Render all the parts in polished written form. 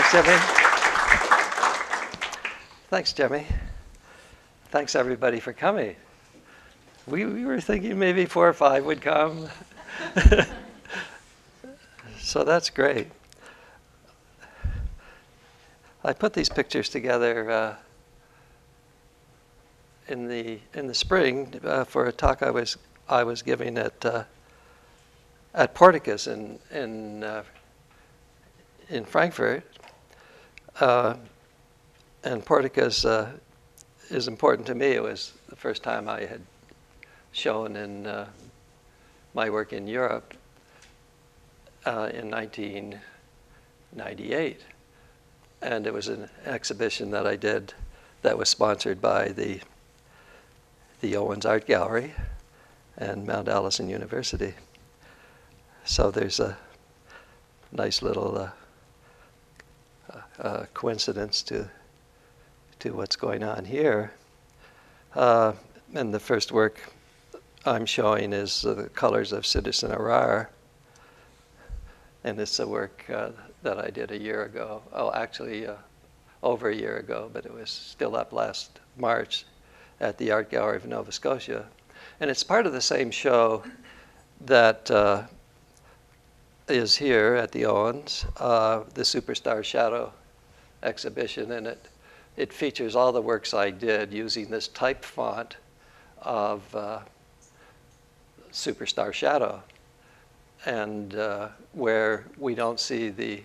Thanks, Jimmy. Thanks, Jimmy. Thanks, everybody, for coming. We were thinking maybe 4 or 5 would come. So that's great. I put these pictures together in the spring for a talk I was giving at Porticus in Frankfurt, and Porticus is important to me. It was the first time I had shown in my work in Europe in 1998, and it was an exhibition that I did that was sponsored by the Owens Art Gallery and Mount Allison University. So there's a nice little coincidence to what's going on here. And the first work I'm showing is the colors of Citizen Arar. And it's a work that I did a year ago. Oh, actually, over a year ago, but it was still up last March at the Art Gallery of Nova Scotia. And it's part of the same show that is here at the Owens, the Superstar Shadow exhibition, and it features all the works I did using this type font of Superstar Shadow, and where we don't see the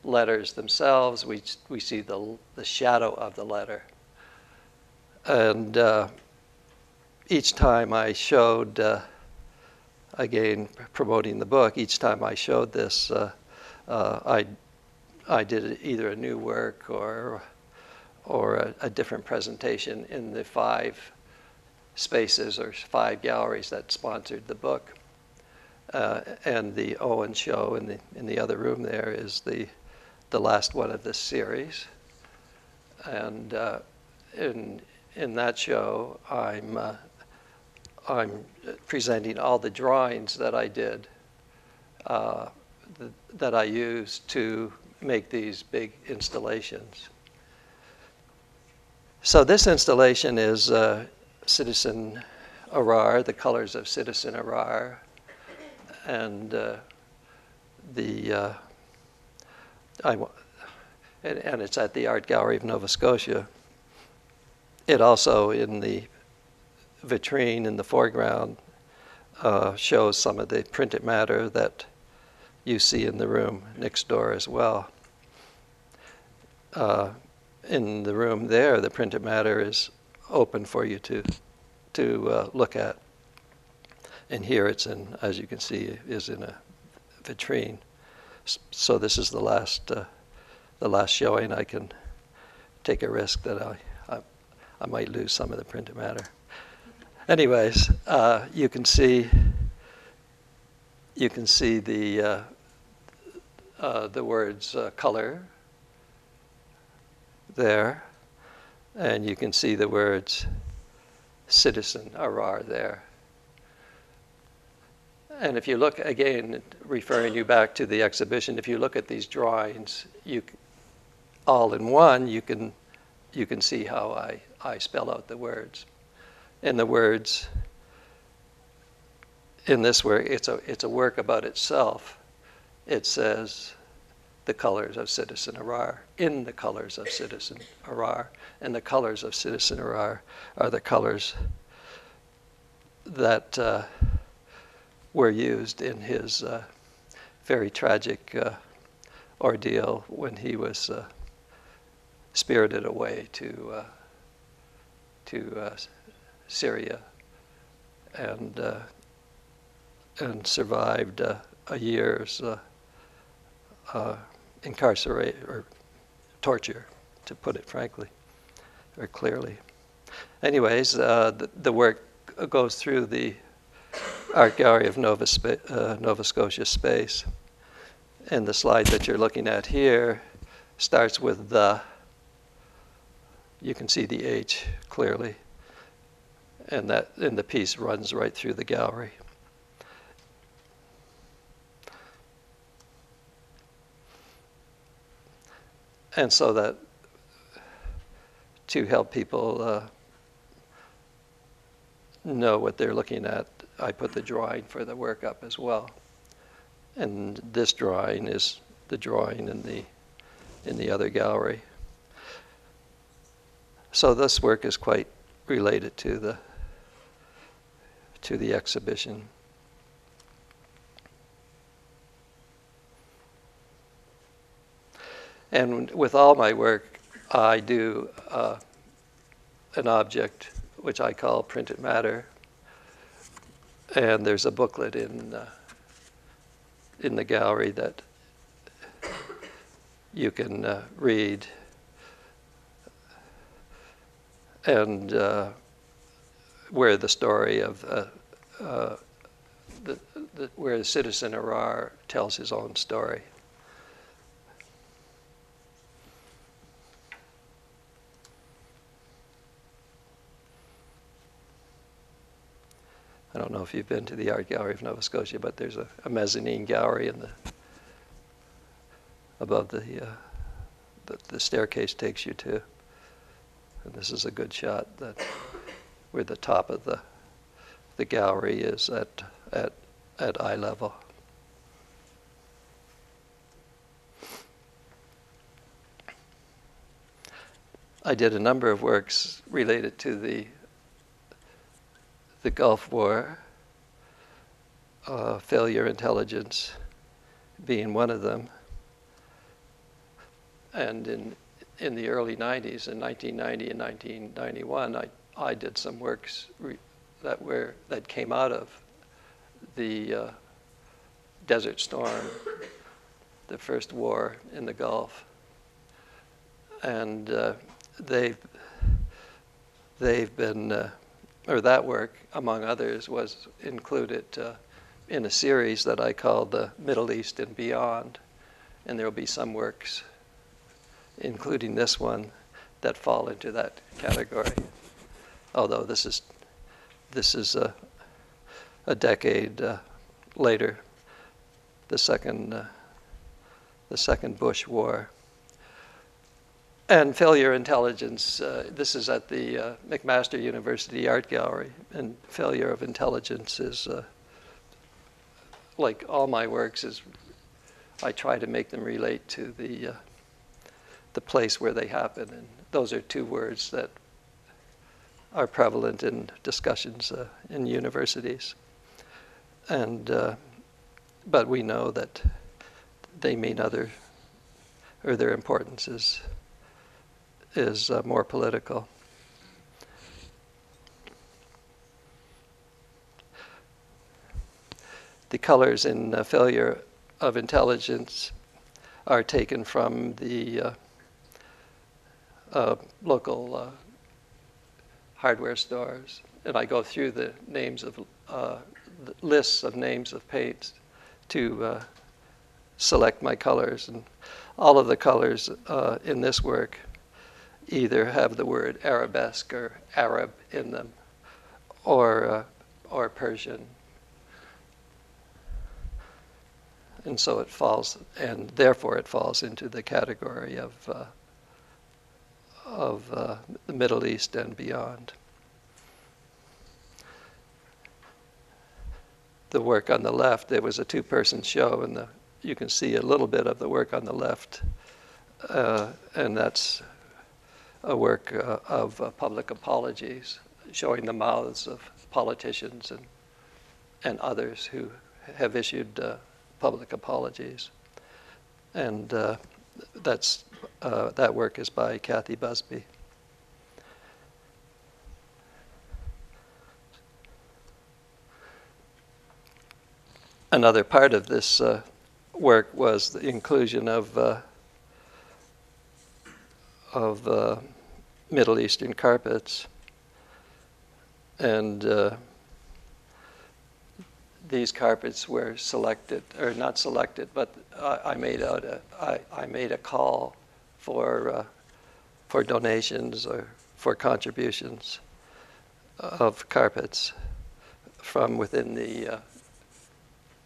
letters themselves, we see the shadow of the letter. And each time I showed, again, promoting the book, each time I showed this, I did either a new work or a different presentation in the 5 spaces or 5 galleries that sponsored the book. And the Owen show in the other room there is the last one of this series. And in that show, I'm presenting all the drawings that I did, that I used to make these big installations. So this installation is Citizen Arar, the colors of Citizen Arar, and and it's at the Art Gallery of Nova Scotia. It also, in the vitrine in the foreground, shows some of the printed matter that you see in the room next door as well. In the room there, the printed matter is open for you to look at. And here it's in, as you can see, is in a vitrine. So this is the last showing. I can take a risk that I might lose some of the printed matter. Anyways, you can see the words color there, and you can see the words Citizen Arar there. And if you look, again, referring you back to the exhibition, if you look at these drawings, all in one, you can see how I spell out the words. And the words in this work, it's a work about itself. It says the colors of Citizen Arar, in the colors of Citizen Arar. And the colors of Citizen Arar are the colors that were used in his very tragic ordeal when he was spirited away to Syria and survived a year's incarceration or torture, to put it frankly or clearly. Anyways, the work goes through the Art Gallery of Nova Scotia space, and the slide that you're looking at here starts with the. You can see the H clearly, and the piece runs right through the gallery. And so that to help people know what they're looking at, I put the drawing for the work up as well. And this drawing is the drawing in the other gallery. So this work is quite related to the exhibition. And with all my work, I do an object which I call printed matter. And there's a booklet in the gallery that you can read. And where the story of where Citizen Arar tells his own story. I don't know if you've been to the Art Gallery of Nova Scotia, but there's a mezzanine gallery above the staircase takes you to. And this is a good shot where the top of the gallery is at eye level. I did a number of works related to the Gulf War, failure intelligence being one of them. And in the early 90s, in 1990 and 1991, I did some works that came out of the Desert Storm, the first war in the Gulf, and they've been, or that work, among others, was included in a series that I called the Middle East and Beyond, and there will be some works, including this one, that fall into that category. Although this is a decade later, the second Bush War. And failure intelligence, this is at the McMaster University Art Gallery, and failure of intelligence is, like all my works, I try to make them relate to the place where they happen, and those are two words that are prevalent in discussions in universities. And but we know that they mean other, or their importance is more political. The colors in failure of intelligence are taken from the local hardware stores, and I go through the names of the lists of names of paints to select my colors, and all of the colors in this work either have the word Arabesque or Arab in them, or Persian, and so it falls, and therefore it falls into the category of the Middle East and beyond. The work on the left, there was a two-person show, and you can see a little bit of the work on the left, and that's a work of public apologies, showing the mouths of politicians and others who have issued public apologies. And that work is by Kathy Busby. Another part of this work was the inclusion of Middle Eastern carpets, and these carpets were selected, or not selected, but I made a call for donations or for contributions of carpets from within the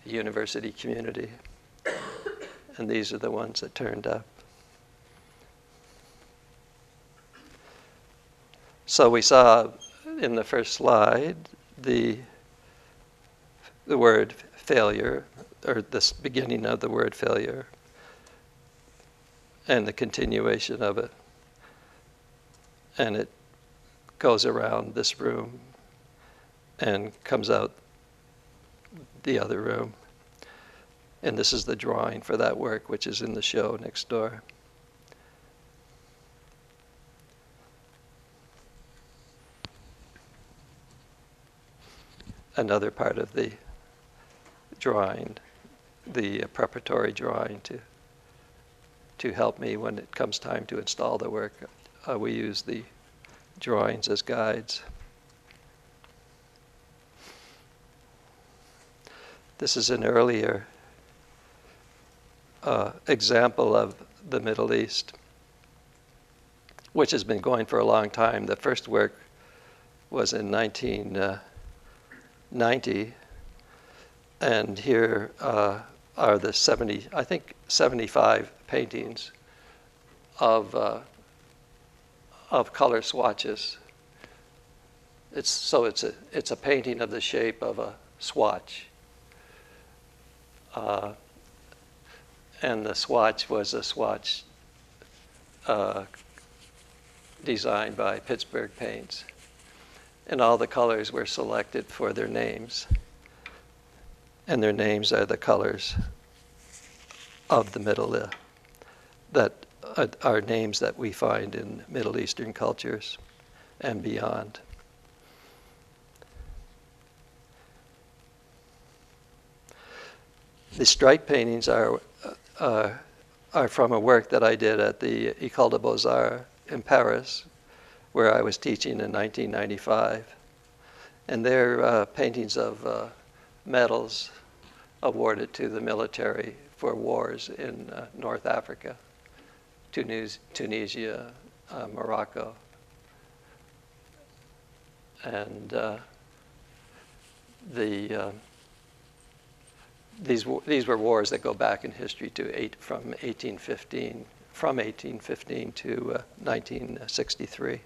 university community, and these are the ones that turned up. So we saw in the first slide the word failure, or this beginning of the word failure, and the continuation of it. And it goes around this room and comes out the other room. And this is the drawing for that work, which is in the show next door. Another part of the drawing, the preparatory drawing to help me when it comes time to install the work. We use the drawings as guides. This is an earlier example of the Middle East, which has been going for a long time. The first work was in 1990, and here are the 75 paintings of color swatches. It's a painting of the shape of a swatch. And the swatch was a swatch designed by Pittsburgh Paints. And all the colors were selected for their names. And their names are the colors of the Middle that are names that we find in Middle Eastern cultures and beyond. The stripe paintings are from a work that I did at the École des Beaux-Arts in Paris, where I was teaching in 1995. And they're paintings of medals awarded to the military for wars in North Africa, Tunisia, Morocco. And these were wars that go back in history from 1815 to 1963.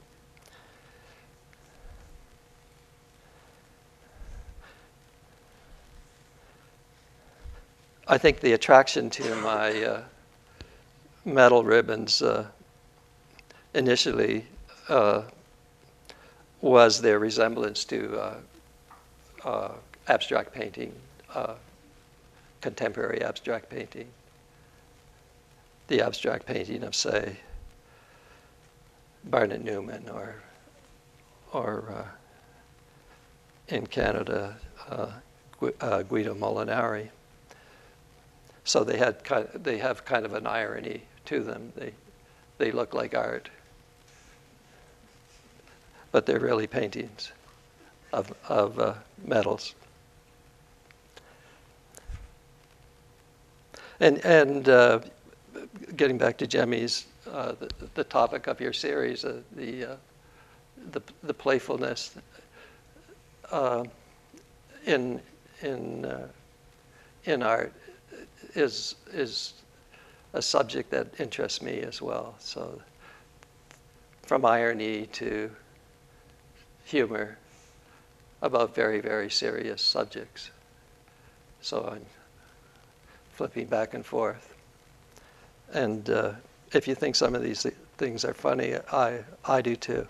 I think the attraction to my metal ribbons initially was their resemblance to abstract painting, contemporary abstract painting. The abstract painting of, say, Barnett Newman, or in Canada, Guido Molinari. So they have kind of an irony to them. They look like art, but they're really paintings of metals. And getting back to Jemmy's, the topic of your series, the playfulness in art is a subject that interests me as well. So from irony to humor about very, very serious subjects. So I'm flipping back and forth. And if you think some of these things are funny, I do too.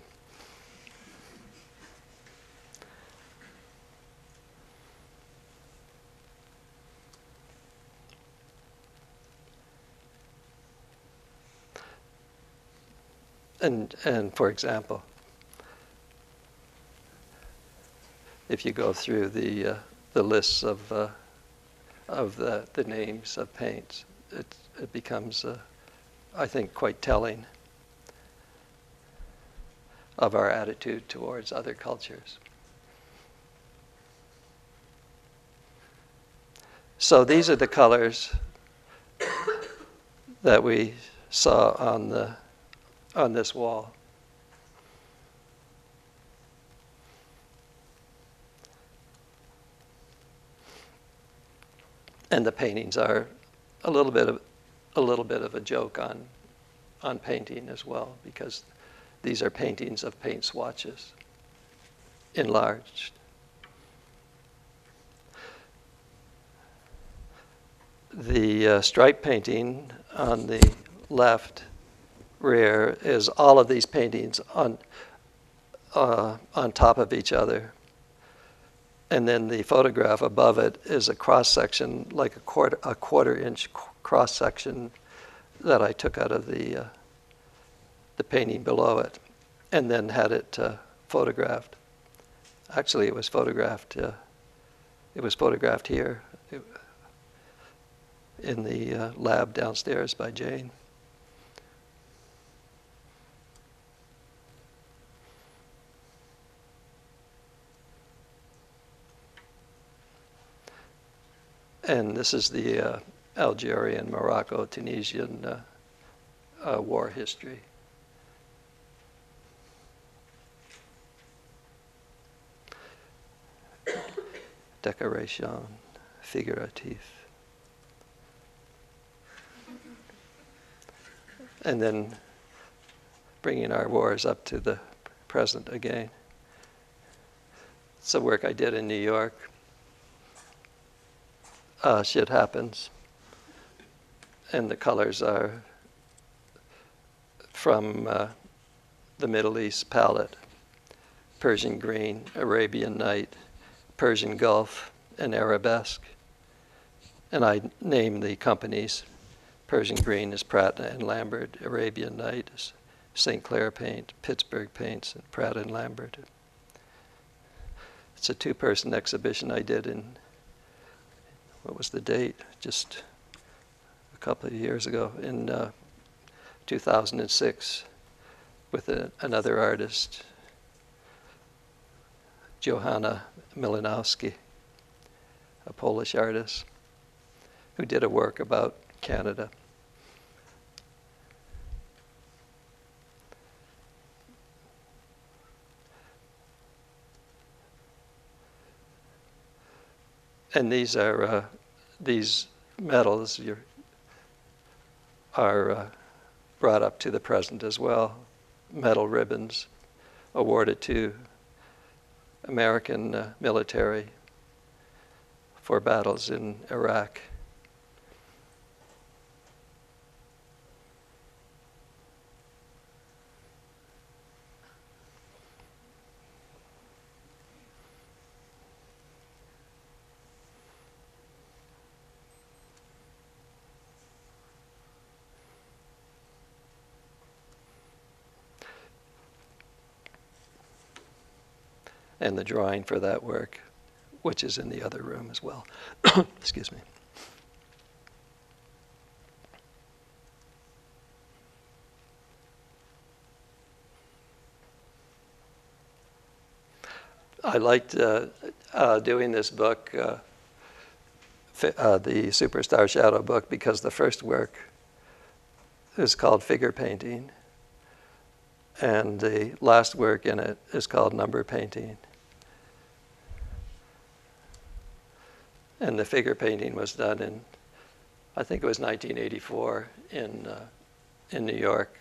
And for example, if you go through the lists of the names of paints, it becomes, I think, quite telling of our attitude towards other cultures. So these are the colors that we saw on this wall. And the paintings are a little bit of a joke on painting as well, because These are paintings of paint swatches, enlarged. The stripe painting on the left rear is all of these paintings on top of each other. And then the photograph above it is a cross-section, like a quarter-inch cross-section that I took out of the painting below it, and then had it photographed. Actually, it was photographed here in the lab downstairs by Jane. And this is the Algerian, Morocco, Tunisian war history. Decoration figurative. And then bringing our wars up to the present again. It's the work I did in New York. Shit happens. And the colors are from the Middle East palette: Persian green, Arabian night, Persian Gulf, and arabesque. And I name the companies. Persian green is Pratt and Lambert, Arabian night is St. Clair Paint, Pittsburgh Paints, and Pratt and Lambert. It's a two-person exhibition I did in, what was the date? Just a couple of years ago, in 2006, with another artist, Johanna Milanowski, a Polish artist, who did a work about Canada. And these are these medals are brought up to the present as well. Medal ribbons awarded to American military for battles in Iraq. And the drawing for that work, which is in the other room as well. Excuse me. I liked doing this book, the Superstar Shadow book, because the first work is called Figure Painting, and the last work in it is called Number Painting. And the figure painting was done in, I think it was 1984 in New York.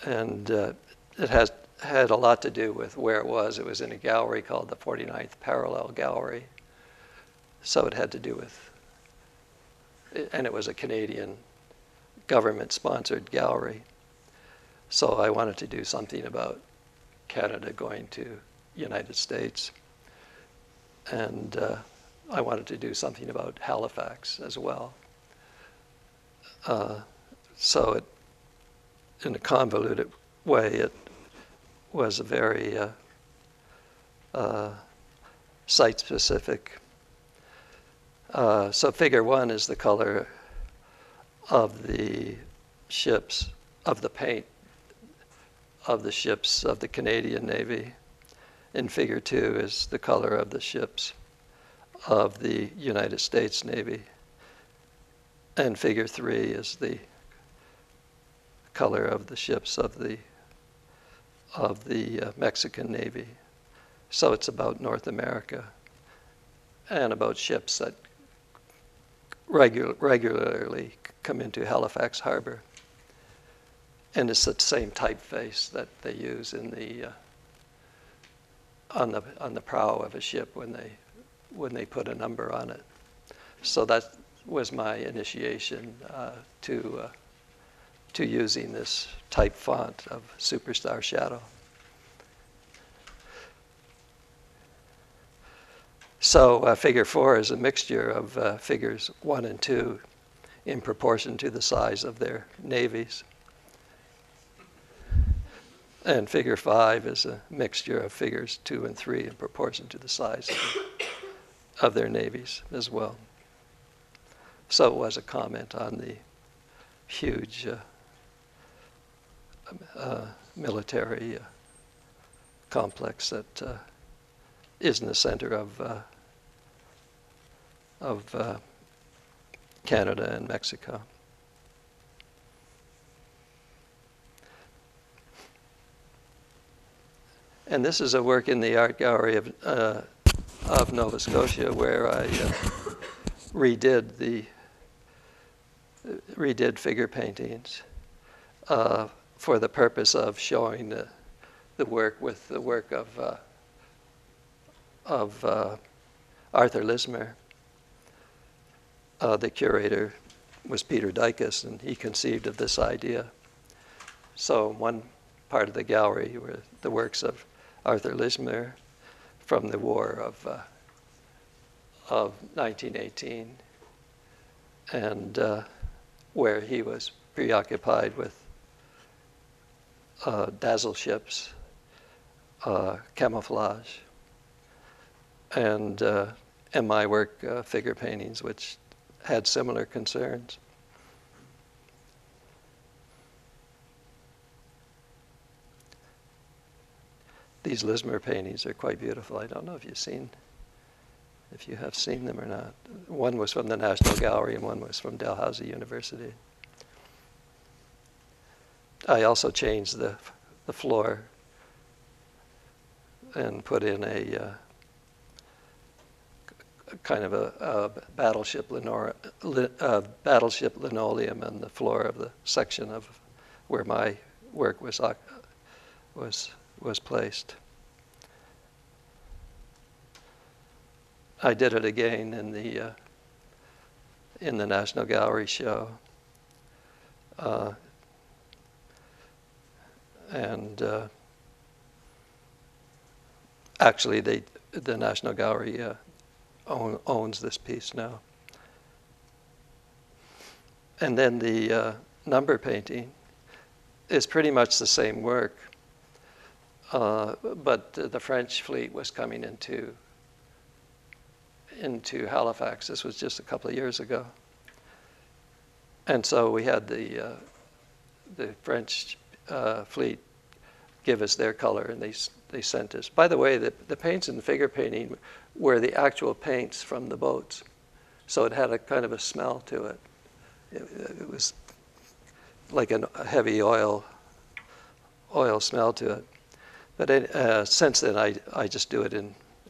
And it had a lot to do with where it was. It was in a gallery called the 49th Parallel Gallery. So it had to do with, and it was a Canadian government-sponsored gallery. So I wanted to do something about Canada going to United States. And I wanted to do something about Halifax as well. So it, in a convoluted way, it was a very site-specific. So figure one is the color of the ships, of the paint of the ships of the Canadian Navy. And figure two is the color of the ships of the United States Navy. And figure three is the color of the ships of the Mexican Navy. So it's about North America and about ships that regularly come into Halifax Harbor. and it's the same typeface that they use in the on the prow of a ship when they put a number on it. So that was my initiation to using this type font of Superstar Shadow. So figure 4 is a mixture of figures 1 and 2 in proportion to the size of their navies. And figure 5 is a mixture of figures 2 and 3 in proportion to the size of their navies as well. So it was a comment on the huge military complex that is in the center of Canada and Mexico. And this is a work in the Art Gallery of Nova Scotia where I redid figure paintings for the purpose of showing the work with the work of Arthur Lismer. The curator was Peter Dicus, and he conceived of this idea. So one part of the gallery were the works of Arthur Lismer from the War of 1918, and where he was preoccupied with dazzle ships, camouflage, and my work, figure paintings, which had similar concerns. These Lismer paintings are quite beautiful. I don't know if you have seen them or not. One was from the National Gallery and one was from Dalhousie University. I also changed the floor and put in a kind of a battleship linoleum on the floor of the section of where my work was placed. I did it again in the National Gallery show, and actually the National Gallery owns this piece now. And then the number painting is pretty much the same work, but the French fleet was coming into Halifax. This was just a couple of years ago. And so we had the French fleet give us their color, and they sent us. By the way, the paints in the figure painting were the actual paints from the boats. So it had a kind of a smell to it. It was like a heavy oil smell to it. But since then, I just do it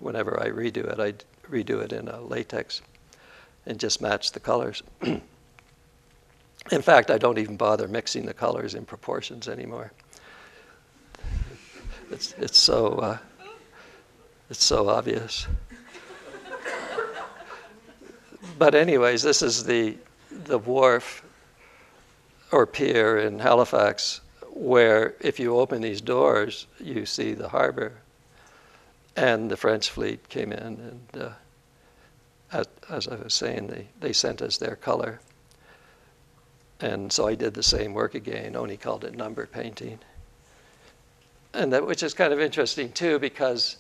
whenever I redo it, I redo it in a latex and just match the colors. In fact, I don't even bother mixing the colors in proportions anymore. It's so obvious. But anyways, this is the wharf or pier in Halifax, where if you open these doors, you see the harbor. And the French fleet came in, and as I was saying, they sent us their color. And so I did the same work again, only called it number painting. And which is kind of interesting too, because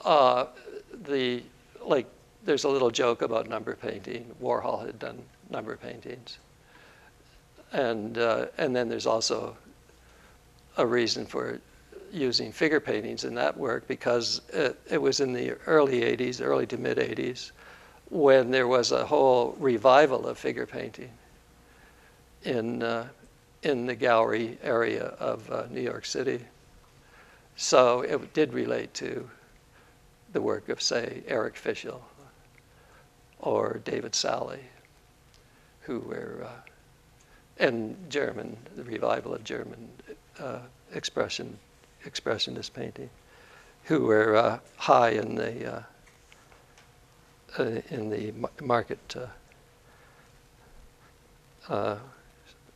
there's a little joke about number painting. Warhol had done number paintings, and then there's also a reason for using figure paintings in that work, because it was in the early 80s, early to mid 80s, when there was a whole revival of figure painting in the gallery area of New York City. So it did relate to the work of, say, Eric Fischl or David Sally, who were and German, the revival of German expressionist painting, who were high in the market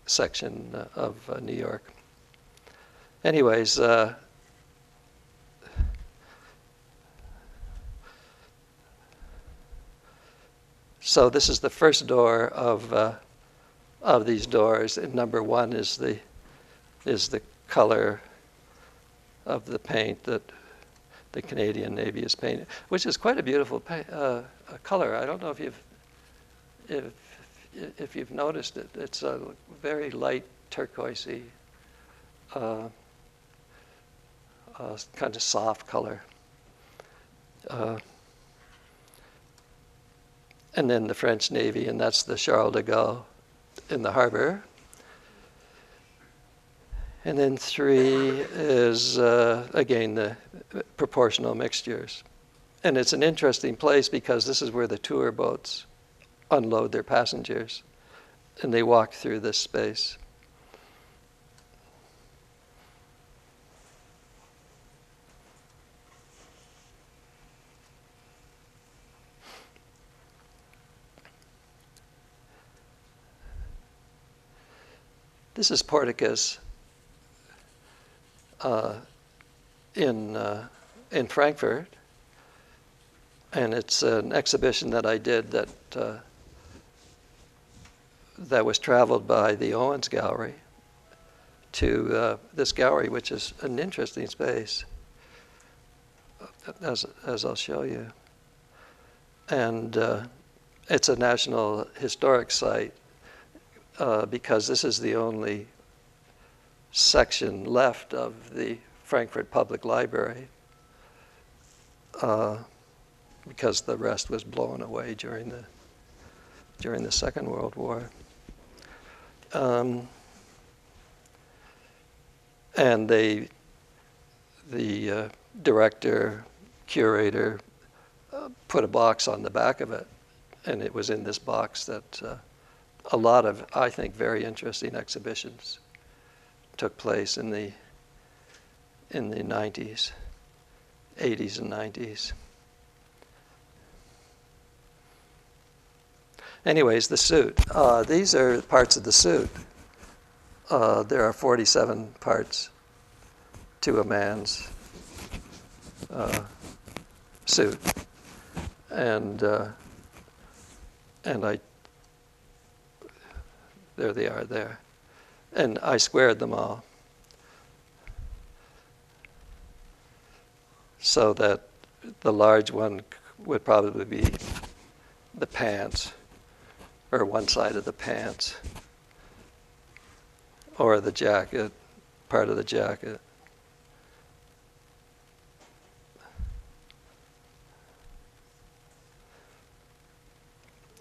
section of New York. Anyways, so this is the first door of these doors, and number one is the color of the paint that the Canadian Navy has painted, which is quite a beautiful color. I don't know if you've noticed it. It's a very light turquoisey, kind of soft color. And then the French Navy, and that's the Charles de Gaulle in the harbor. And then 3 is, again, the proportional mixtures. And it's an interesting place because this is where the tour boats unload their passengers, and they walk through this space. This is Porticus in Frankfurt, and it's an exhibition that I did that was traveled by the Owens Gallery to this gallery, which is an interesting space, as I'll show you. And it's a National Historic Site because this is the only section left of the Frankfurt Public Library, because the rest was blown away during the Second World War. And the director, curator, put a box on the back of it, and it was in this box that a lot of, I think, very interesting exhibitions took place in the 90s, 80s and 90s. Anyways, the suit. These are parts of the suit. There are 47 parts to a man's suit, and there they are there, and I squared them all so that the large one would probably be the pants, or one side of the pants, or the jacket, part of the jacket.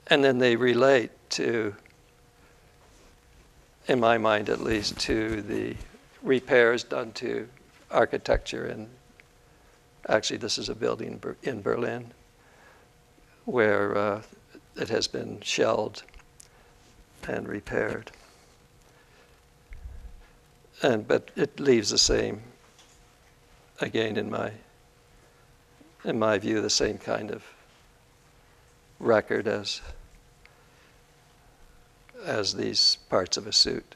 And then they relate to, in my mind at least, to the repairs done to architecture. And actually this is a building in Berlin where it has been shelled and repaired. But it leaves the same, again, in my view, the same kind of record as these parts of a suit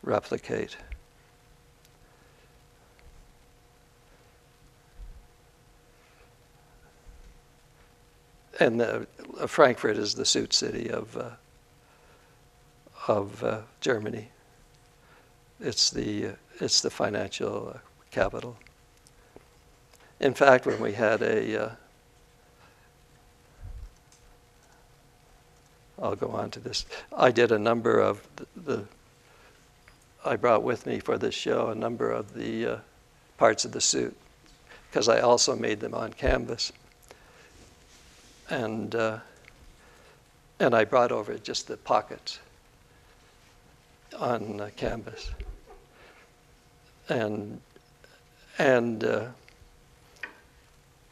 replicate. And Frankfurt is the suit city of Germany. It's the financial capital. In fact, when we had I'll go on to this. I did a number of I brought with me for this show a number of the parts of the suit, because I also made them on canvas. And I brought over just the pockets on canvas. And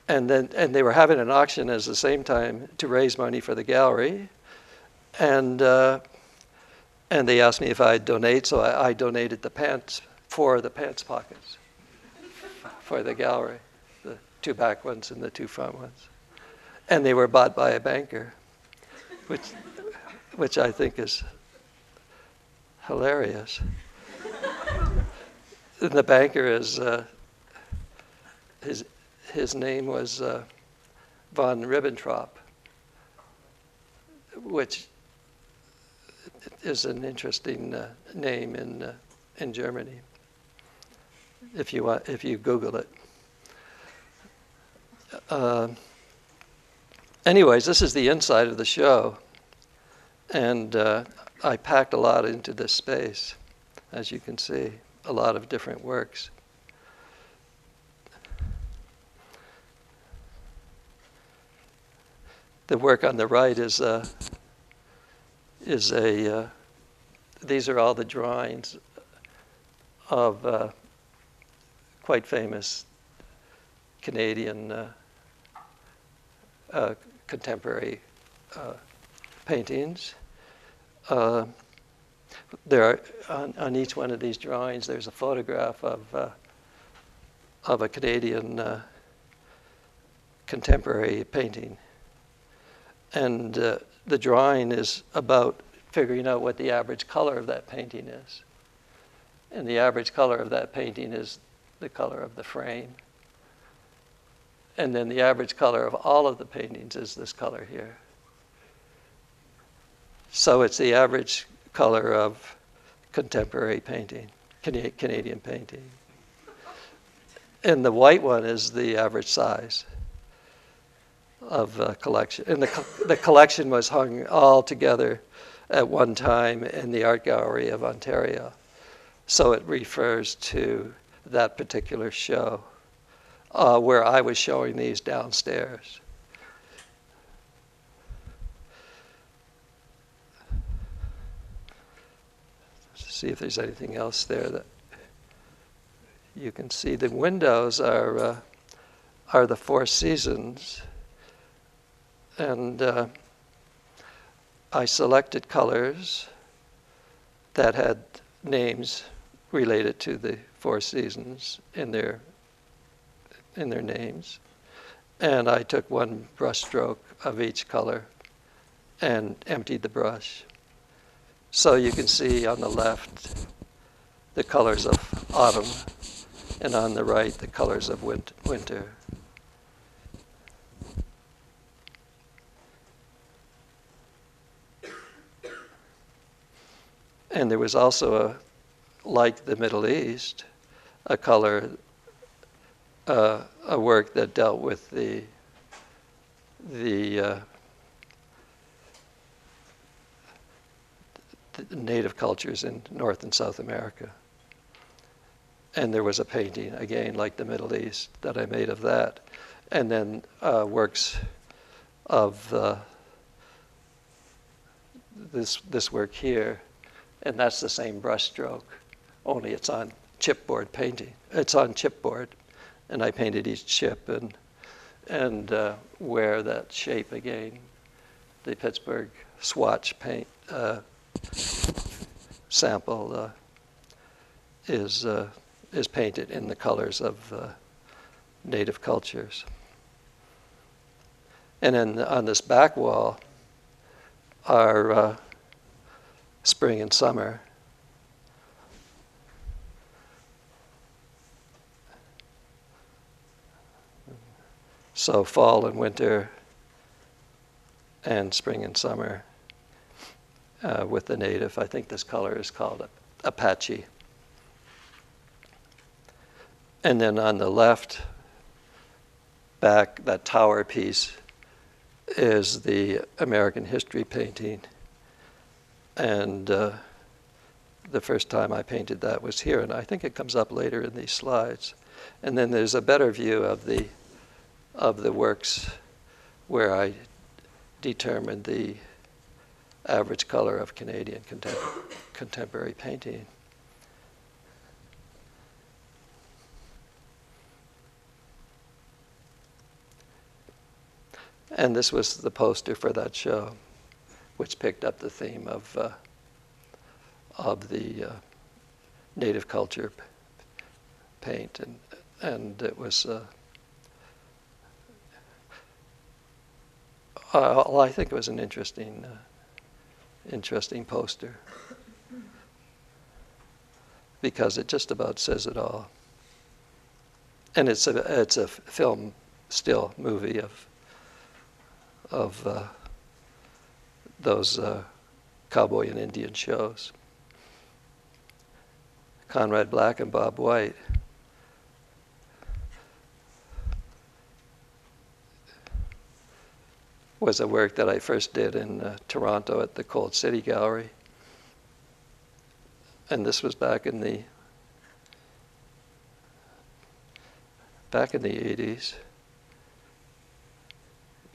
they were having an auction at the same time to raise money for the gallery. And they asked me if I'd donate, so I donated the pants, 4 of the pants pockets for the gallery, the 2 back ones and the 2 front ones. And they were bought by a banker, which I think is hilarious. And the banker is, his name was von Ribbentrop, which is an interesting name in Germany. If you Google it. Anyways, this is the inside of the show, and I packed a lot into this space, as you can see, a lot of different works. The work on the right is these are all the drawings of quite famous Canadian contemporary paintings. There are on each one of these drawings, there's a photograph of a Canadian contemporary painting. And the drawing is about figuring out what the average color of that painting is. And the average color of that painting is the color of the frame. And then the average color of all of the paintings is this color here. So it's the average color of contemporary painting, Canadian painting. And the white one is the average size of the collection. And the collection was hung all together at one time in the Art Gallery of Ontario. So it refers to that particular show where I was showing these downstairs. See if there's anything else there that you can see. The windows are the 4 seasons. And I selected colors that had names related to the 4 seasons in their names. And I took one brush stroke of each color and emptied the brush. So you can see on the left the colors of autumn, and on the right the colors of winter. And there was also, like the Middle East, a work that dealt with the native cultures in North and South America. And there was a painting, again, like the Middle East, that I made of that. And then works of this work here. And that's the same brush stroke, only it's on chipboard painting. It's on chipboard, and I painted each chip and where that shape again, the Pittsburgh swatch paint sample is painted in the colors of native cultures. And then on this back wall are spring and summer. So fall and winter and spring and summer with the native. I think this color is called Apache. And then on the left back, that tower piece is the American history painting. And the first time I painted that was here, and I think it comes up later in these slides. And then there's a better view of the works where I determined the average color of Canadian contemporary painting. And this was the poster for that show, which picked up the theme of the native culture paint, and it was. Well, I think it was an interesting poster because it just about says it all. And it's a film still movie of those cowboy and Indian shows. Conrad Black and Bob White. Was a work that I first did in Toronto at the Cold City Gallery. And this was back in the 80s,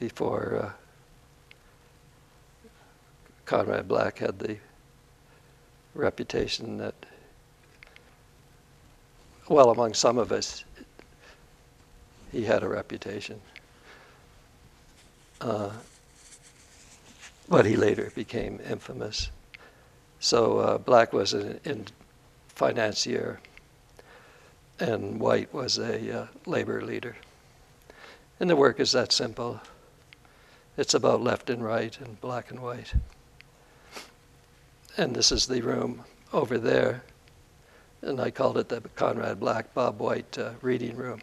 before Conrad Black had the reputation that, well, among some of us, he had a reputation. But he later became infamous. So Black was a financier, and White was a labor leader. And the work is that simple. It's about left and right and black and white. And this is the room over there, and I called it the Conrad Black, Bob White reading room.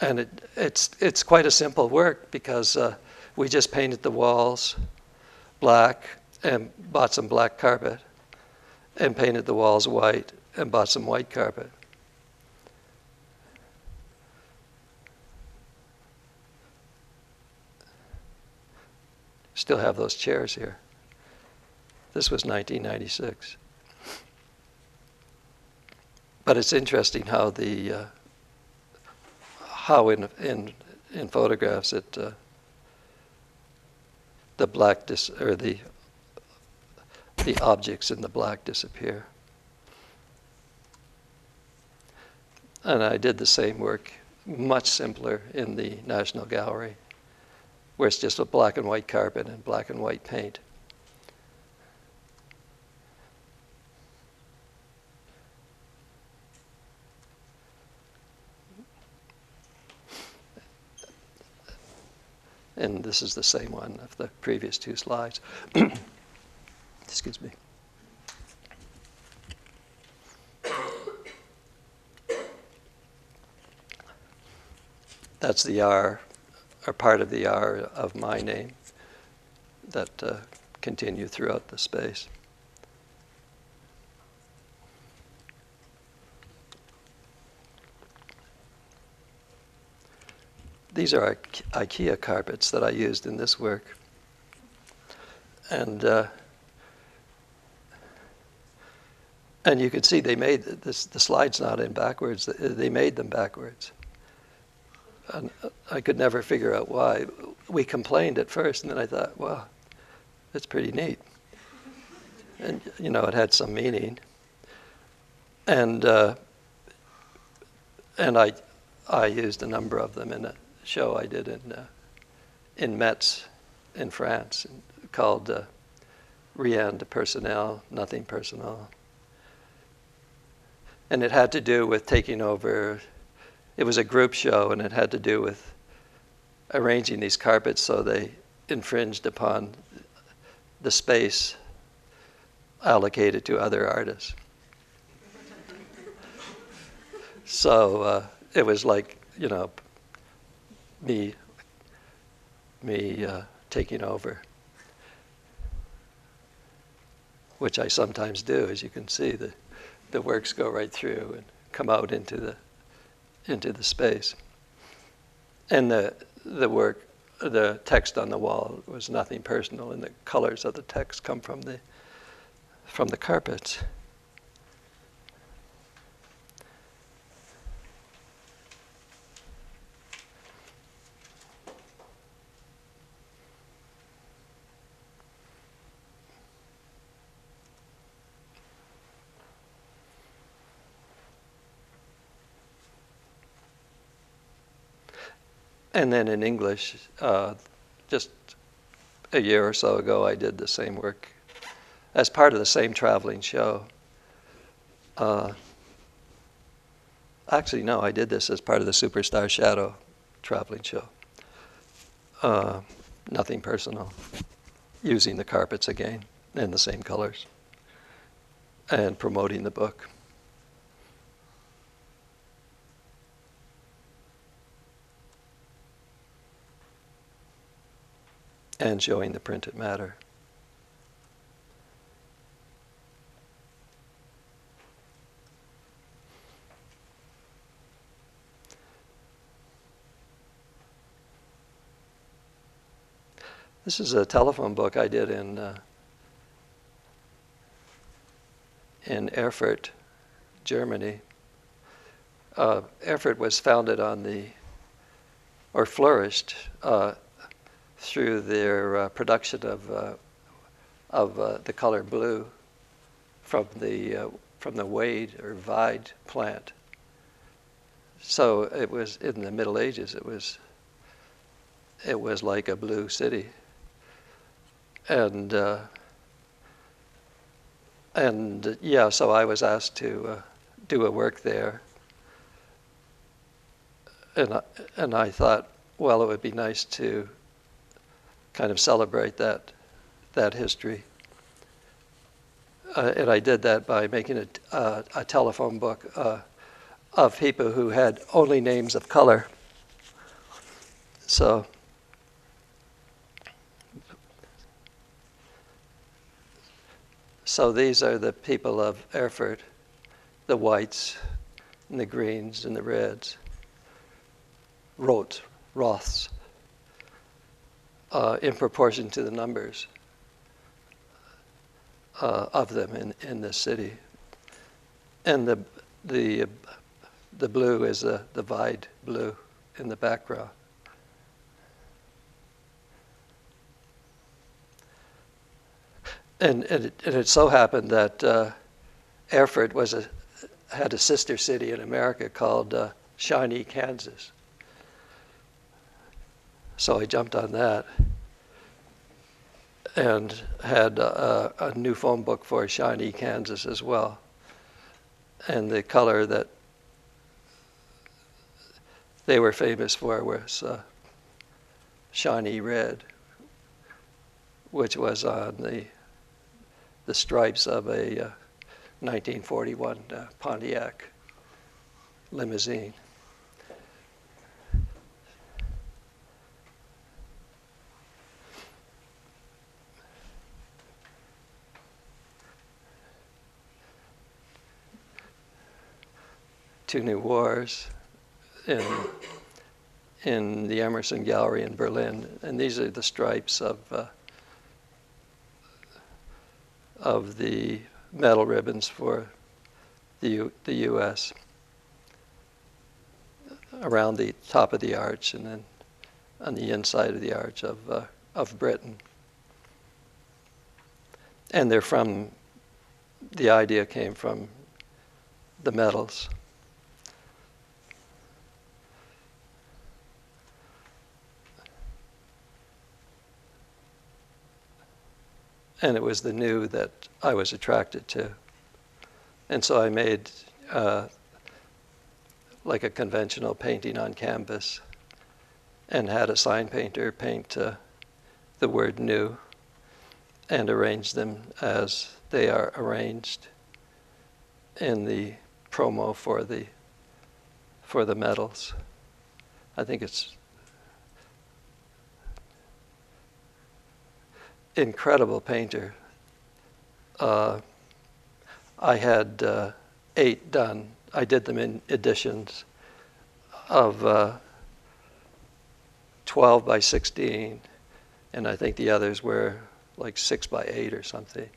And it's quite a simple work because we just painted the walls black and bought some black carpet, and painted the walls white and bought some white carpet. Still have those chairs here. This was 1996. But it's interesting how in photographs the black the objects in the black disappear. And I did the same work, much simpler, in the National Gallery, where it's just a black and white carpet and black and white paint. And this is the same one of the previous two slides. Excuse me. That's the R, or part of the R of my name, that continue throughout the space. These are IKEA carpets that I used in this work. And you can see they made this, the slide's not in backwards, they made them backwards. And I could never figure out why. We complained at first, and then I thought, wow, that's pretty neat. And, you know, it had some meaning. And I used a number of them in a show I did in Metz in France, called Rien de Personnel, Nothing Personal. And it had to do with taking over. It was a group show, and it had to do with arranging these carpets so they infringed upon the space allocated to other artists. So it was like, you know, me taking over, which I sometimes do. As you can see, the works go right through and come out into the space. And the work, the text on the wall was nothing personal, and the colors of the text come from the carpets. And then in English, just a year or so ago, I did the same work as part of the same traveling show. Actually, no, I did this as part of the Superstar Shadow traveling show. Nothing personal. Using the carpets again in the same colors and promoting the book. And showing the printed matter. This is a telephone book I did in Erfurt, Germany. Erfurt was founded on or flourished through their production of the color blue from the Wade or Vide plant. So it was in the Middle Ages. It was like a blue city. And yeah, so I was asked to do a work there, and I thought, well, it would be nice to kind of celebrate that history, and I did that by making a telephone book of people who had only names of color. So these are the people of Erfurt, the whites, and the greens, and the reds. Roths, in proportion to the numbers of them in this city. And the blue is the Vide blue in the background. And it so happened that Erfurt had a sister city in America called Shawnee, Kansas. So I jumped on that and had a new phone book for Shawnee, Kansas as well. And the color that they were famous for was Shawnee red, which was on the stripes of a 1941 Pontiac limousine. Two new wars in the Emerson Gallery in Berlin, and these are the stripes of the medal ribbons for the U.S. around the top of the arch, and then on the inside of the arch of Britain. And the idea came from the medals. And it was the new that I was attracted to. And so I made like a conventional painting on canvas and had a sign painter paint the word new and arrange them as they are arranged in the promo for the medals. I think it's incredible painter. I had 8 done. I did them in editions of 12 by 16, and I think the others were like 6 by 8 or something.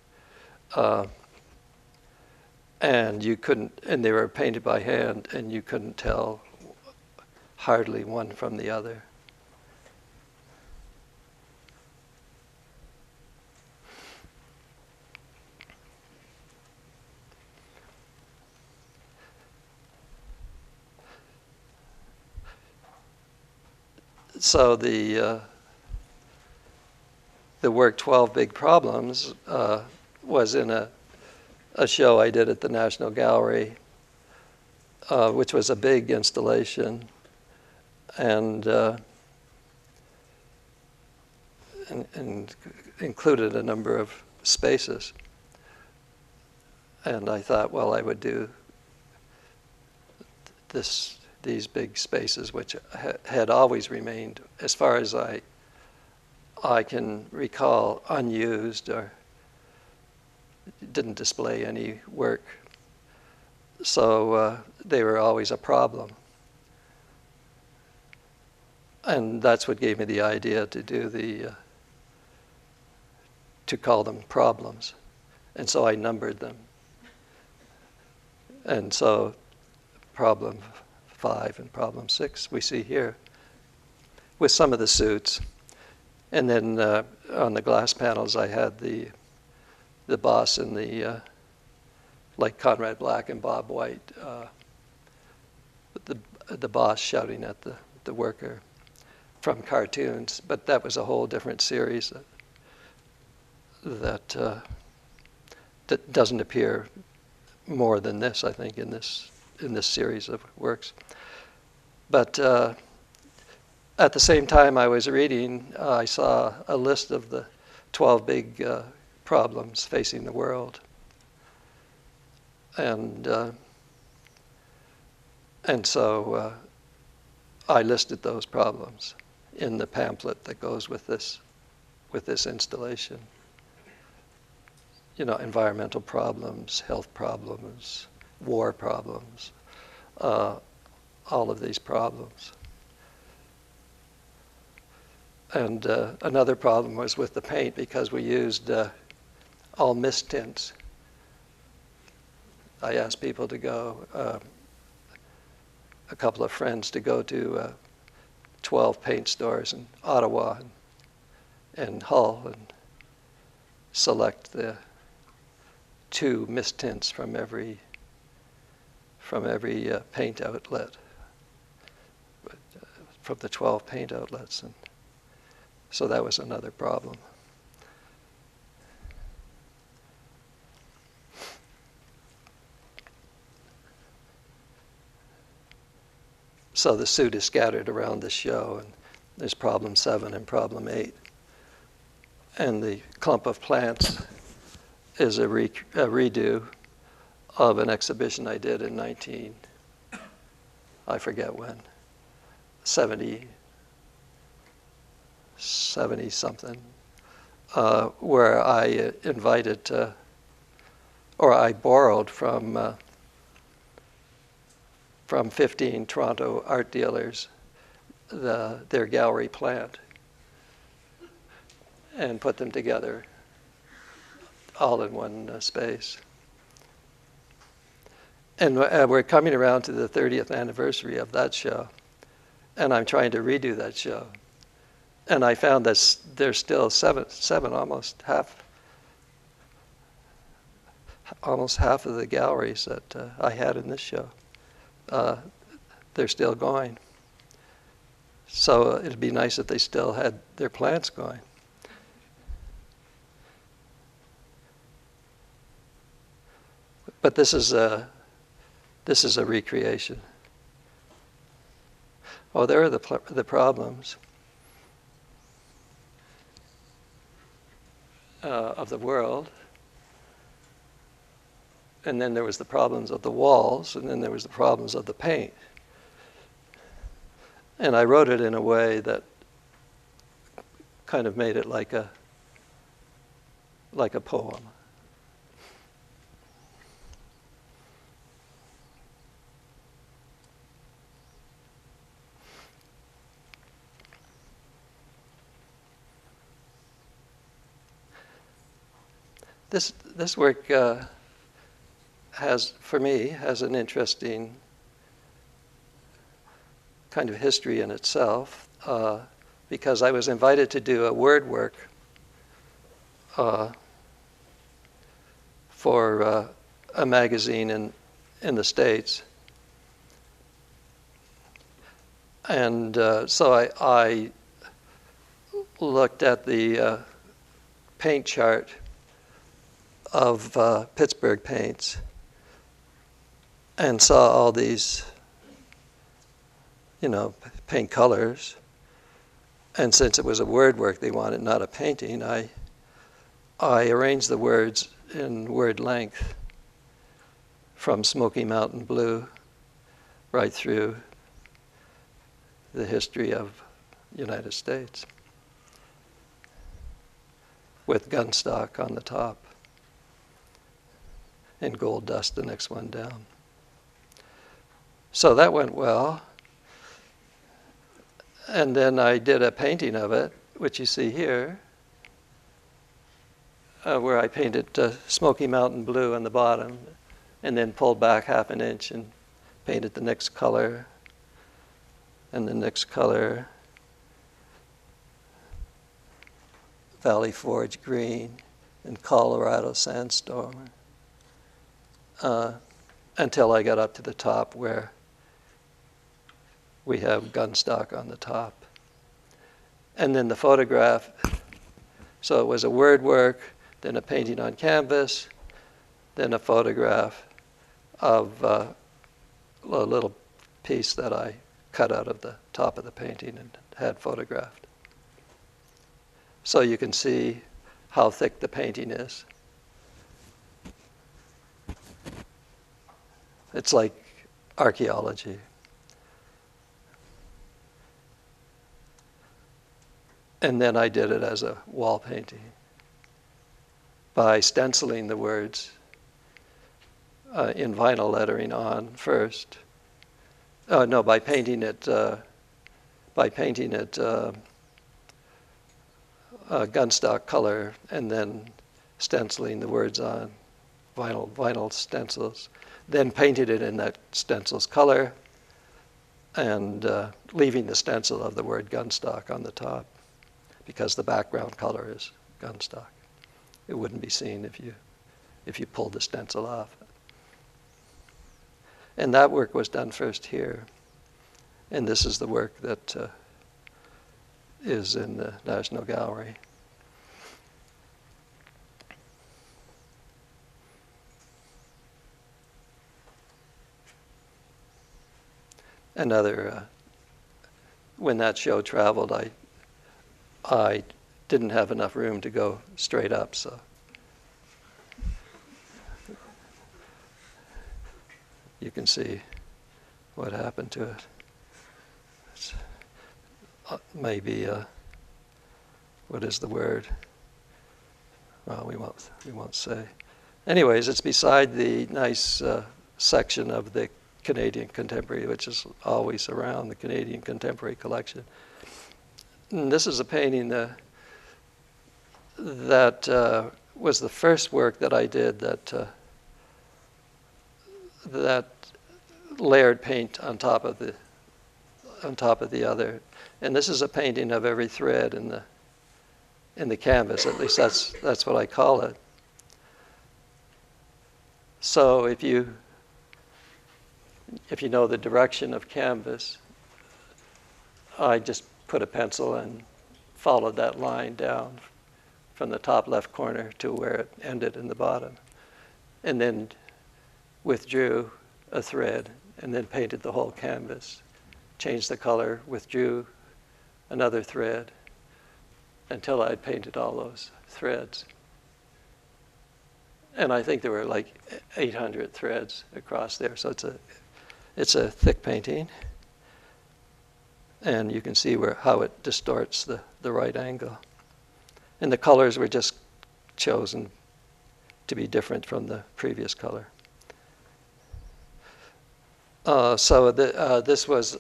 And they were painted by hand, and you couldn't tell hardly one from the other. So the the work 12 Big Problems was in a show I did at the National Gallery, which was a big installation, and included a number of spaces. And I thought, well, I would do these big spaces, which had always remained, as far as I can recall, unused or didn't display any work. So they were always a problem. And that's what gave me the idea to do to call them problems. And so I numbered them. And so problem 5 and problem 6 we see here with some of the suits. And then on the glass panels I had the boss and like Conrad Black and Bob White, the boss shouting at the worker from cartoons. But that was a whole different series that doesn't appear more than this, I think, in this series of works. But at the same time I was reading, I saw a list of the 12 big problems facing the world, and so I listed those problems in the pamphlet that goes with this installation. You know, environmental problems, health problems, war problems, all of these problems. And another problem was with the paint, because we used all mist tints. I asked people to go, a couple of friends to go to 12 paint stores in Ottawa and Hull and select the 2 mist tints from every paint outlet, from the 12 paint outlets. And so that was another problem. So the suit is scattered around the show, and there's problem 7 and problem 8. And the clump of plants is a redo of an exhibition I did in I forget when, 70 something, where I invited, or I borrowed from 15 Toronto art dealers their gallery plant and put them together all in one space. And we're coming around to the 30th anniversary of that show, and I'm trying to redo that show. And I found that there's still seven, almost half of the galleries that I had in this show. They're still going. So it'd be nice if they still had their plants going. But this is a recreation. Oh, there are the problems of the world. And then there was the problems of the walls, and then there was the problems of the paint. And I wrote it in a way that kind of made it like a poem. This work has an interesting kind of history in itself, because I was invited to do a word work for a magazine in the States. And so I looked at the paint chart of Pittsburgh paints and saw all these, paint colors. And since it was a word work they wanted, not a painting, I arranged the words in word length from Smoky Mountain Blue right through the history of the United States, with gunstock on the top and gold dust the next one down. So that went well. And then I did a painting of it, which you see here, where I painted Smoky Mountain Blue on the bottom, and then pulled back half an inch and painted the next color, and the next color, Valley Forge Green, and Colorado Sandstorm, until I got up to the top where we have gunstock on the top. And then the photograph, so it was a word work, then a painting on canvas, then a photograph of a little piece that I cut out of the top of the painting and had photographed. So you can see how thick the painting is. It's like archaeology. And then I did it as a wall painting by stenciling the words in vinyl lettering on first. By painting it gunstock color, and then stenciling the words on vinyl stencils. Then painted it in that stencil's color, and leaving the stencil of the word gunstock on the top, because the background color is gunstock. It wouldn't be seen if you pulled the stencil off. And that work was done first here. And this is the work that is in the National Gallery. When that show traveled, I didn't have enough room to go straight up, so you can see what happened to it. It's maybe what is the word? Well, we won't say. Anyways, it's beside the nice section of the Canadian Contemporary, which is always around the Canadian Contemporary collection. And this is a painting that was the first work that I did that layered paint on top of the other. And this is a painting of every thread in the canvas. At least that's what I call it. So if you know the direction of canvas, I just put a pencil and followed that line down from the top left corner to where it ended in the bottom, and then withdrew a thread and then painted the whole canvas, changed the color, withdrew another thread until I'd painted all those threads. And I think there were like 800 threads across there, so it's a thick painting. And you can see how it distorts the right angle. And the colors were just chosen to be different from the previous color. So this was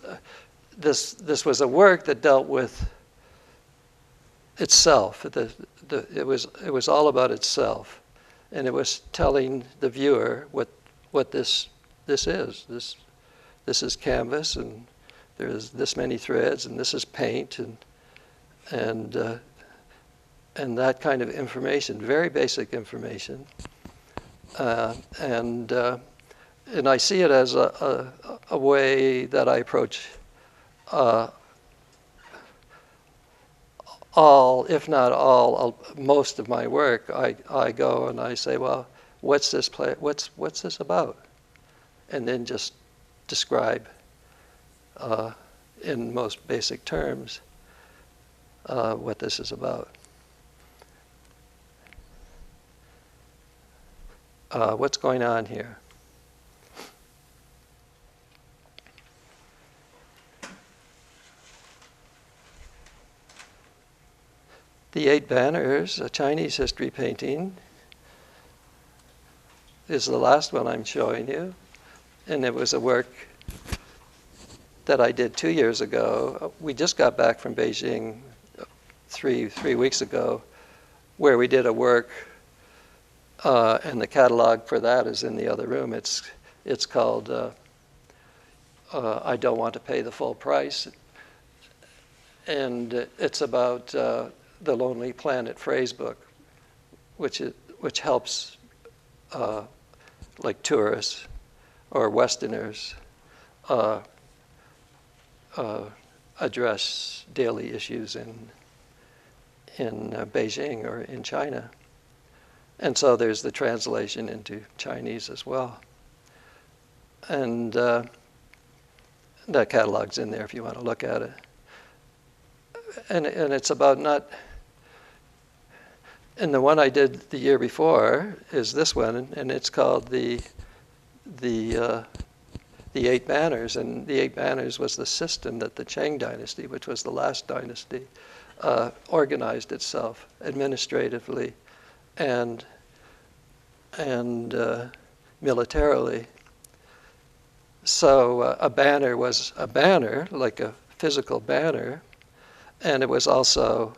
a work that dealt with itself. It was all about itself, and it was telling the viewer what this is. This is canvas, and there's this many threads, and this is paint, and that kind of information, very basic information, and I see it as a way that I approach all, if not all, most of my work, I go and I say, well, what's this play? What's this about? And then just describe in most basic terms what this is about. What's going on here? The Eight Banners, a Chinese history painting, is the last one I'm showing you. And it was a work that I did 2 years ago. We just got back from Beijing three weeks ago, where we did a work, and the catalog for that is in the other room. It's called I Don't Want to Pay the Full Price. And it's about the Lonely Planet phrase book, which helps like tourists or Westerners address daily issues in Beijing or in China. And so there's the translation into Chinese as well. And that catalog's in there if you want to look at it. And it's about not, and the one I did the year before is this one, and it's called the Eight Banners. And the Eight Banners was the system that the Qing dynasty, which was the last dynasty, organized itself administratively and militarily. So a banner was a banner, like a physical banner, and it was also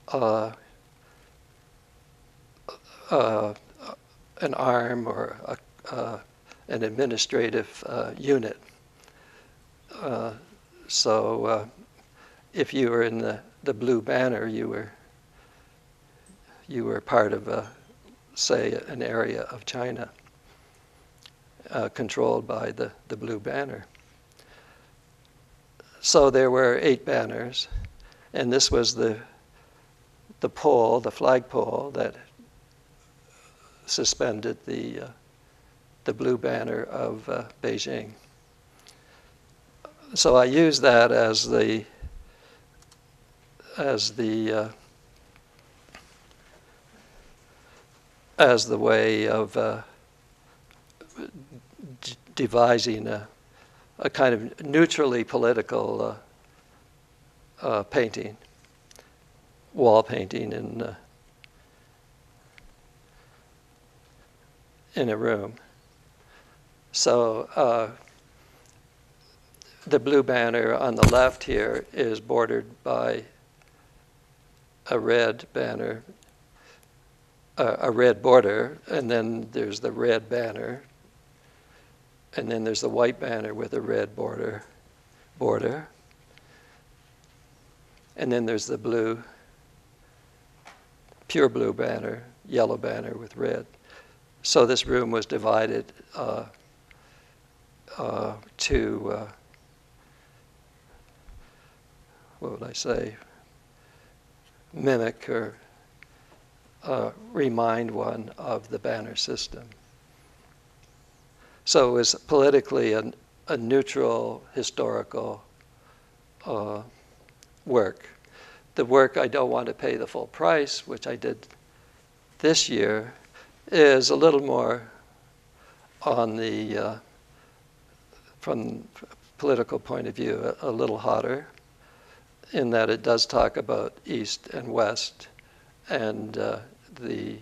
an arm or an administrative unit. So if you were in the blue banner, you were part of, say, an area of China controlled by the blue banner. So there were 8 banners, and this was the pole, the flagpole that suspended the blue banner of Beijing. So I use that as the way of devising a kind of neutrally political painting, wall painting in a room. So the blue banner on the left here is bordered by a red banner, a red border, and then there's the red banner, and then there's the white banner with a red border, and then there's the blue, pure blue banner, yellow banner with red. So this room was divided to, what would I say, mimic or remind one of the banner system. So it was politically a neutral historical work. The work I Don't Want to Pay the Full Price, which I did this year, is a little more on the, from political point of view, a little hotter, in that it does talk about East and West and the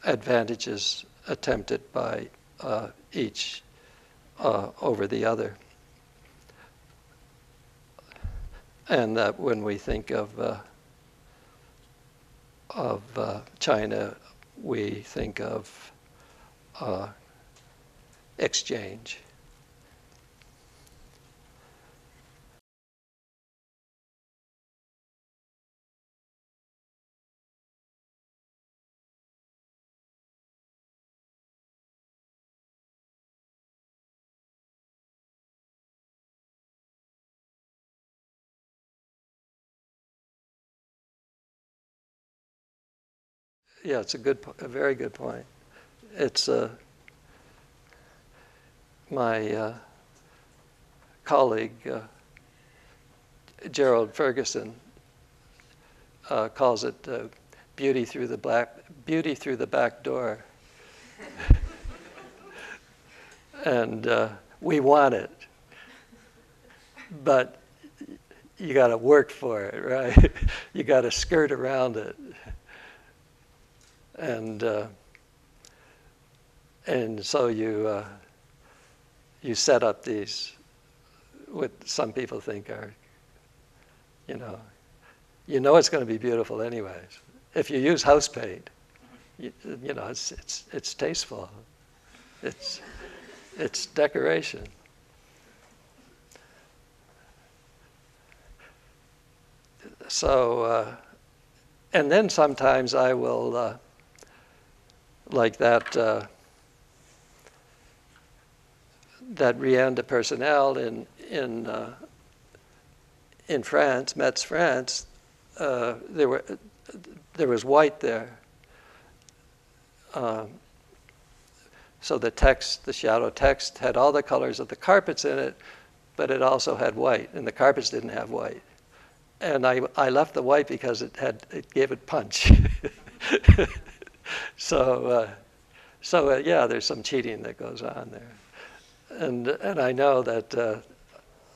advantages attempted by each over the other. And that when we think of China, we think of exchange. yeah, it's a very good point. It's my colleague Gerald Ferguson calls it beauty through the back door, and we want it, but you got to work for it, right? You got to skirt around it, and so you set up these, what some people think are, you know it's going to be beautiful anyways. If you use house paint, you know it's tasteful. It's decoration. So, and then sometimes I will, like that Rien de Personnel in France, Metz, France. There was white there. So the shadow text had all the colors of the carpets in it, but it also had white, and the carpets didn't have white. And I left the white because it gave it punch. So yeah, there's some cheating that goes on there. And I know that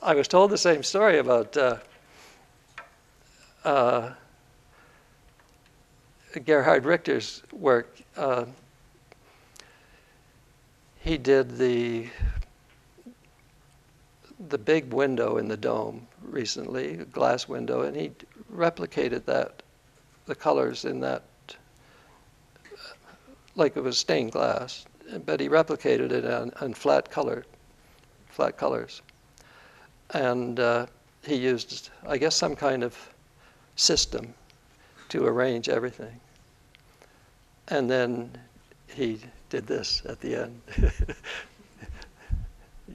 I was told the same story about Gerhard Richter's work. He did the big window in the dome recently, a glass window, and he replicated the colors in that, like it was stained glass, but he replicated it on flat colors. And he used, I guess, some kind of system to arrange everything. And then he did this at the end.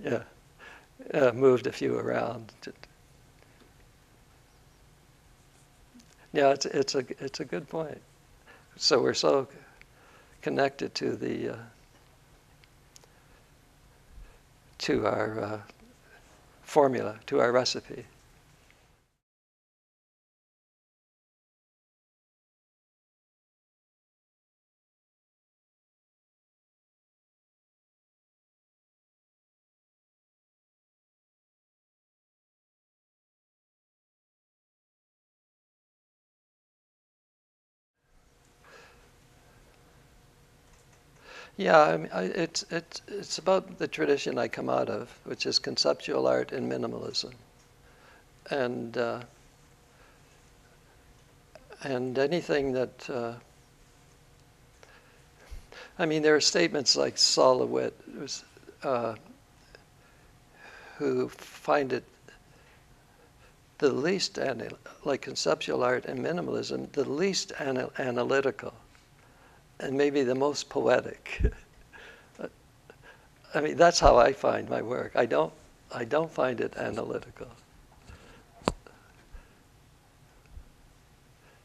Yeah, moved a few around. Yeah, it's a good point. So we're so connected to our formula, to our recipe. Yeah, I mean, it's about the tradition I come out of, which is conceptual art and minimalism, and anything that I mean, there are statements like Saul LeWitt, who find it the least like conceptual art and minimalism, the least analytical, and maybe the most poetic. I mean, that's how I find my work. I don't find it analytical.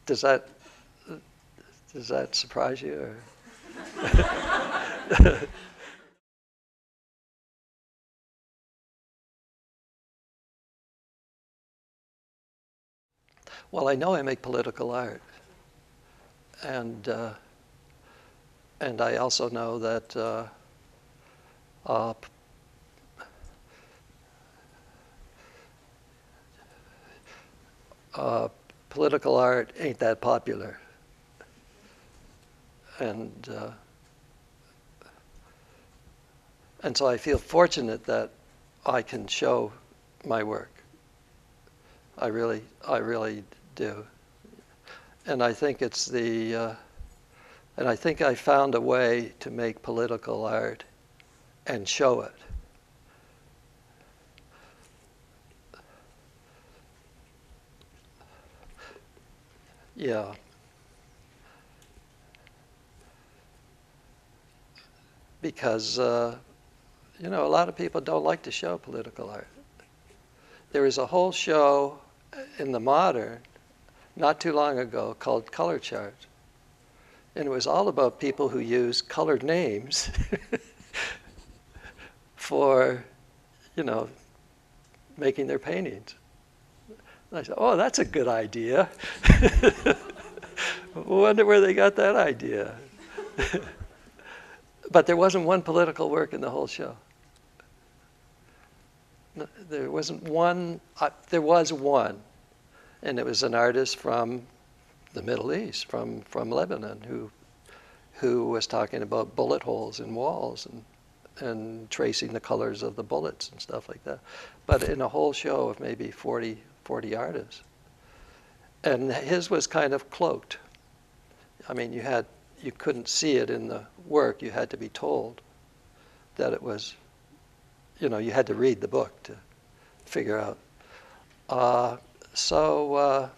Does that surprise you? Or? Well, I know I make political art, and I also know that political art ain't that popular, and so I feel fortunate that I can show my work. I really do, and I think it's and I think I found a way to make political art and show it. Yeah. Because, a lot of people don't like to show political art. There was a whole show in the Modern not too long ago called Color Chart. And it was all about people who use colored names for, you know, making their paintings. And I said, oh, that's a good idea. Wonder where they got that idea. But there wasn't one political work in the whole show. No, there wasn't one. There was one, and it was an artist from the Middle East, from Lebanon, who was talking about bullet holes in walls and tracing the colors of the bullets and stuff like that. But in a whole show of maybe 40 artists. And his was kind of cloaked. I mean, you couldn't see it in the work. You had to be told that it was, you know, you had to read the book to figure out. So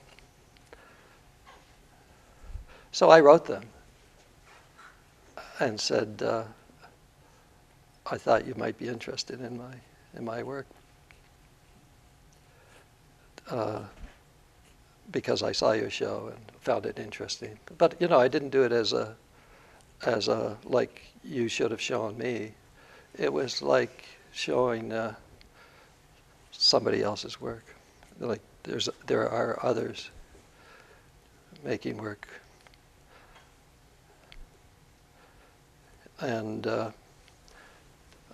I wrote them and said, I thought you might be interested in my work. Because I saw your show and found it interesting. But, you know, I didn't do it as a like you should have shown me. It was like showing somebody else's work. Like there are others making work. And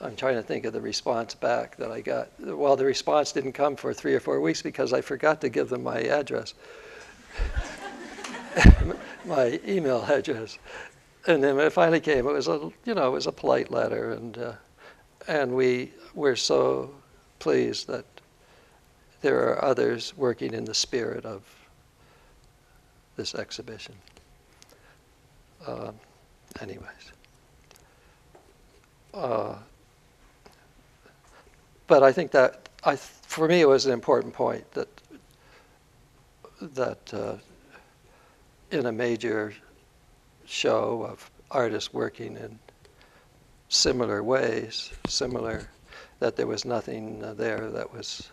I'm trying to think of the response back that I got. Well, the response didn't come for 3 or 4 weeks because I forgot to give them my address, my email address. And then when it finally came, it was a polite letter, and we were so pleased that there are others working in the spirit of this exhibition. Anyways. But I think that for me it was an important point that in a major show of artists working in similar ways, that there was nothing there that was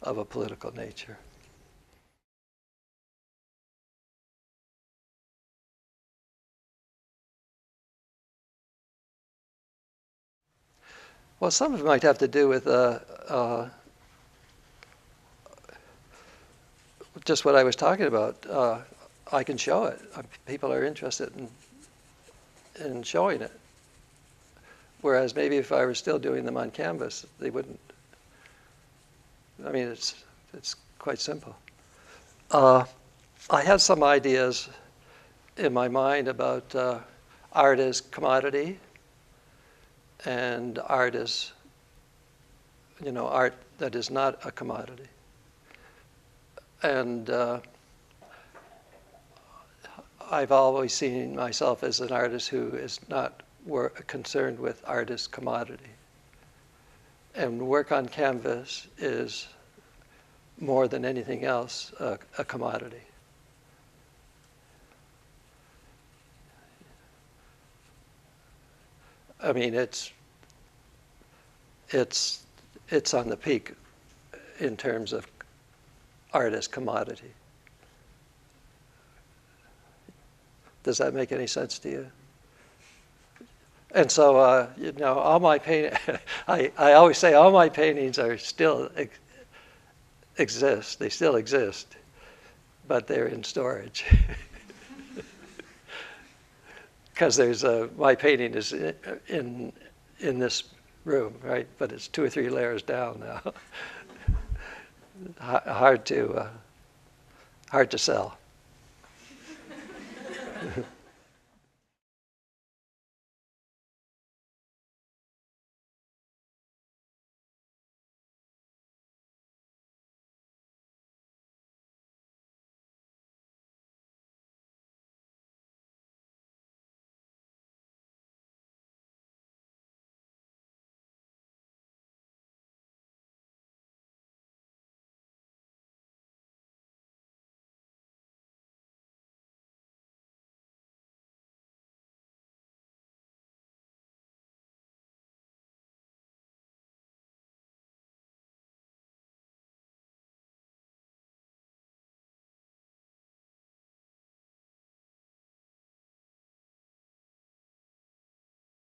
of a political nature. Well, some of it might have to do with just what I was talking about. I can show it. People are interested in showing it. Whereas maybe if I were still doing them on canvas, they wouldn't. I mean, it's quite simple. I had some ideas in my mind about art as commodity and art as, art that is not a commodity. And I've always seen myself as an artist who is not concerned with art as commodity. And work on canvas is more than anything else a commodity. I mean, it's on the peak in terms of art as commodity. Does that make any sense to you? And so, all my I always say all my paintings are still exist. They still exist, but they're in storage. Because my painting is in this room, right? But it's 2 or 3 layers down now. Hard to sell.